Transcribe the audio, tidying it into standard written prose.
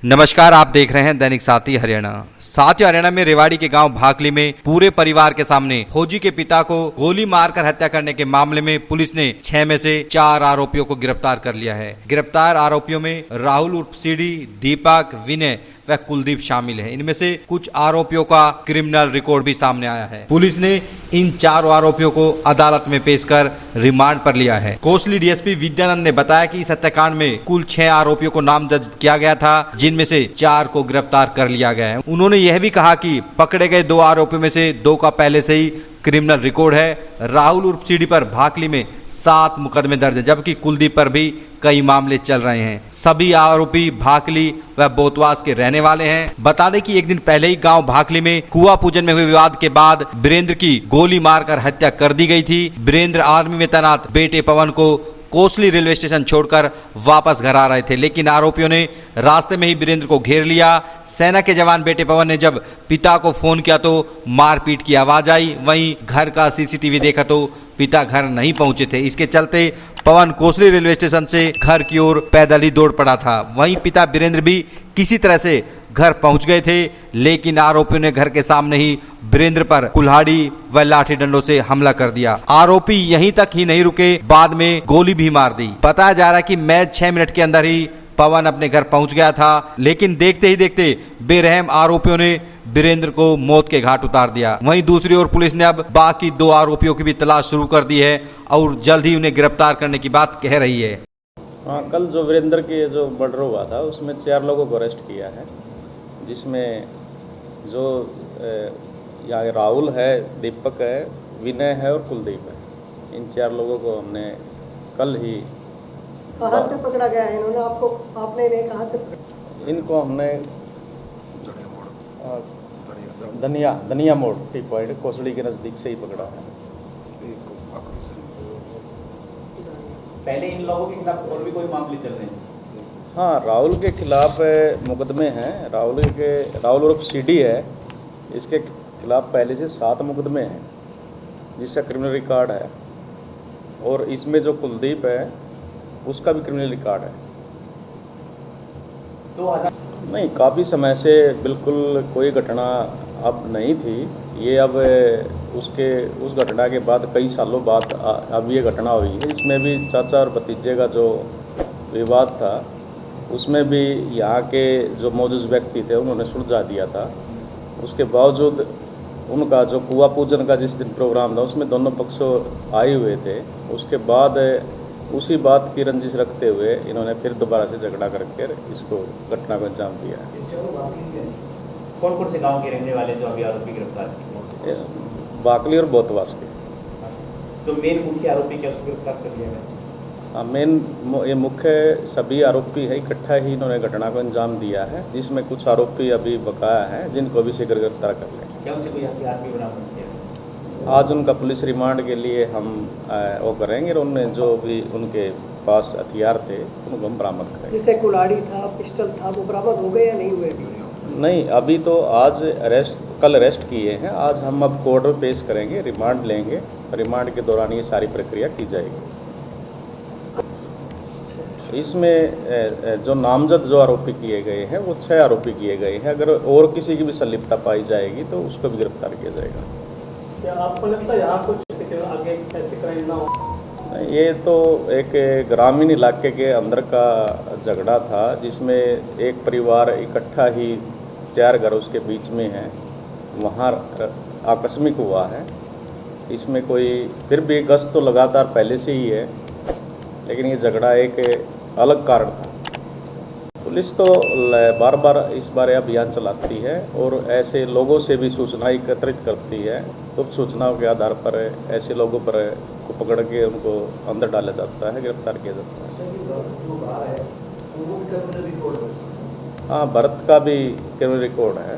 नमस्कार, आप देख रहे हैं दैनिक साथी हरियाणा। साथियों, हरियाणा में रेवाड़ी के गांव भाकली में पूरे परिवार के सामने फौजी के पिता को गोली मारकर हत्या करने के मामले में पुलिस ने 6 में से 4 आरोपियों को गिरफ्तार कर लिया है। गिरफ्तार आरोपियों में राहुल उर्फ सीडी, दीपक, विनय व कुलदीप शामिल हैं। इनमें से कुछ आरोपियों का क्रिमिनल रिकॉर्ड भी सामने आया है। पुलिस ने इन 4 आरोपियों को अदालत में पेश कर रिमांड पर लिया है। कोसली डीएसपी विद्यानंद ने बताया कि इस हत्याकांड में कुल 6 आरोपियों को नामजद किया गया था, जिनमें से 4 को गिरफ्तार कर लिया गया है। उन्होंने यह भी कहा कि पकड़े गए 2 आरोपियों में से 2 का पहले से ही क्रिमिनल रिकॉर्ड है। राहुल उर्फ सीडी पर भाकली में 7 मुकदमे दर्ज है, जबकि कुलदीप पर भी कई मामले चल रहे हैं। सभी आरोपी भाकली व बोतवास के रहने वाले हैं। बता दें कि एक दिन पहले ही गांव भाकली में कुआं पूजन में हुए विवाद के बाद वीरेंद्र की गोली मारकर हत्या कर दी गई थी। वीरेंद्र आर्मी में तैनात बेटे पवन को कोसली रेलवे स्टेशन छोड़कर वापस घर आ रहे थे, लेकिन आरोपियों ने रास्ते में ही वीरेंद्र को घेर लिया। सेना के जवान बेटे पवन ने जब पिता को फोन किया तो मारपीट की आवाज आई। वहीं घर का सीसीटीवी देखा तो पिता घर नहीं पहुंचे थे। इसके चलते पवन कोसली रेलवे स्टेशन से घर की ओर पैदल ही दौड़ पड़ा था। वहीं पिता वीरेंद्र भी किसी तरह से घर पहुंच गए थे, लेकिन आरोपियों ने घर के सामने ही वीरेंद्र पर कुल्हाड़ी व लाठी डंडों से हमला कर दिया। आरोपी यहीं तक ही नहीं रुके, बाद में गोली भी मार दी। बताया जा रहा है कि मैच 6 मिनट के अंदर ही पवन अपने घर पहुंच गया था, लेकिन देखते ही देखते बेरहम आरोपियों ने वीरेंद्र को मौत के घाट उतार दिया। वहीं दूसरी ओर पुलिस ने अब बाकी 2 आरोपियों की भी तलाश शुरू कर दी है और जल्द ही उन्हें गिरफ्तार करने की बात कह रही है। हाँ, कल जो वीरेंद्र की जो मर्डर हुआ था उसमें 4 लोगों को अरेस्ट किया है, जिसमें जो यहाँ राहुल है, दीपक है, विनय है और कुलदीप है। इन 4 लोगों को हमने कल ही कहाँ से पकड़ा गया है? इन्होंने आपने इन्हें कहाँ से पकड़ा? इनको हमने धनिया मोड़ टी पॉइंट कोसड़ी के नज़दीक से ही पकड़ा है। पहले इन लोगों के खिलाफ और भी कोई मामले चल रहे हैं? हाँ, राहुल के खिलाफ मुकदमे हैं। राहुल उर्फ सीडी है, इसके खिलाफ पहले से 7 मुकदमे हैं, जिसका क्रिमिनल रिकॉर्ड है। और इसमें जो कुलदीप है उसका भी क्रिमिनल रिकॉर्ड है। नहीं, काफ़ी समय से बिल्कुल कोई घटना अब नहीं थी। ये अब उस घटना के बाद कई सालों बाद अब ये घटना हुई है। इसमें भी चाचा और भतीजे का जो विवाद था उसमें भी यहाँ के जो मौजूद व्यक्ति थे उन्होंने सुलझा दिया था। उसके बावजूद उनका जो कुआं पूजन का जिस दिन प्रोग्राम था उसमें दोनों पक्ष आए हुए थे। उसके बाद उसी बात की रंजिश रखते हुए इन्होंने फिर दोबारा से झगड़ा करके इसको घटना को अंजाम दिया। कौन कौन से गांव के रहने वाले जो अभी आरोपी गिरफ्तार किए? भाकली और बोतवास के। तो मेन मुख्य आरोपी क्या उसको गिरफ्तार कर लिया गया? हाँ, ये मुख्य सभी आरोपी है, इकट्ठा ही इन्होंने घटना को अंजाम दिया है, जिसमें कुछ आरोपी अभी बकाया हैं, जिनको भी शीघ्र गिरफ्तार कर लें। क्या उनसे कोई हथियार भी बरामद किया? आज उनका पुलिस रिमांड के लिए हम वो करेंगे और उनने जो भी उनके पास हथियार थे उनको हम बरामद करेंगे। जैसे कुल्हाड़ी था, पिस्टल था, वो बरामद हो गए या नहीं हुए? नहीं, अभी तो आज कल अरेस्ट किए हैं। आज हम अब कोर्ट में पेश करेंगे, रिमांड लेंगे। रिमांड के दौरान ये सारी प्रक्रिया की जाएगी। इसमें जो नामजद जो आरोपी किए गए हैं वो 6 आरोपी किए गए हैं। अगर और किसी की भी संलिप्तता पाई जाएगी तो उसको भी गिरफ्तार किया जाएगा। क्या आपको लगता है यहाँ कुछ आगे ऐसे क्राइम ना हो? ये तो एक ग्रामीण इलाके के अंदर का झगड़ा था, जिसमें एक परिवार इकट्ठा ही 4 घर उसके बीच में हैं, वहाँ आकस्मिक हुआ है। इसमें कोई फिर भी गश्त तो लगातार पहले से ही है, लेकिन ये झगड़ा एक अलग कारण था। पुलिस तो बार बार इस बारे अभियान चलाती है और ऐसे लोगों से भी सूचना एकत्रित करती है। गुप्त सूचनाओं के आधार पर ऐसे लोगों पर को पकड़ के उनको अंदर डाला जाता है, गिरफ्तार किया जाता है। हाँ, भरत का भी क्रिमिनल रिकॉर्ड है।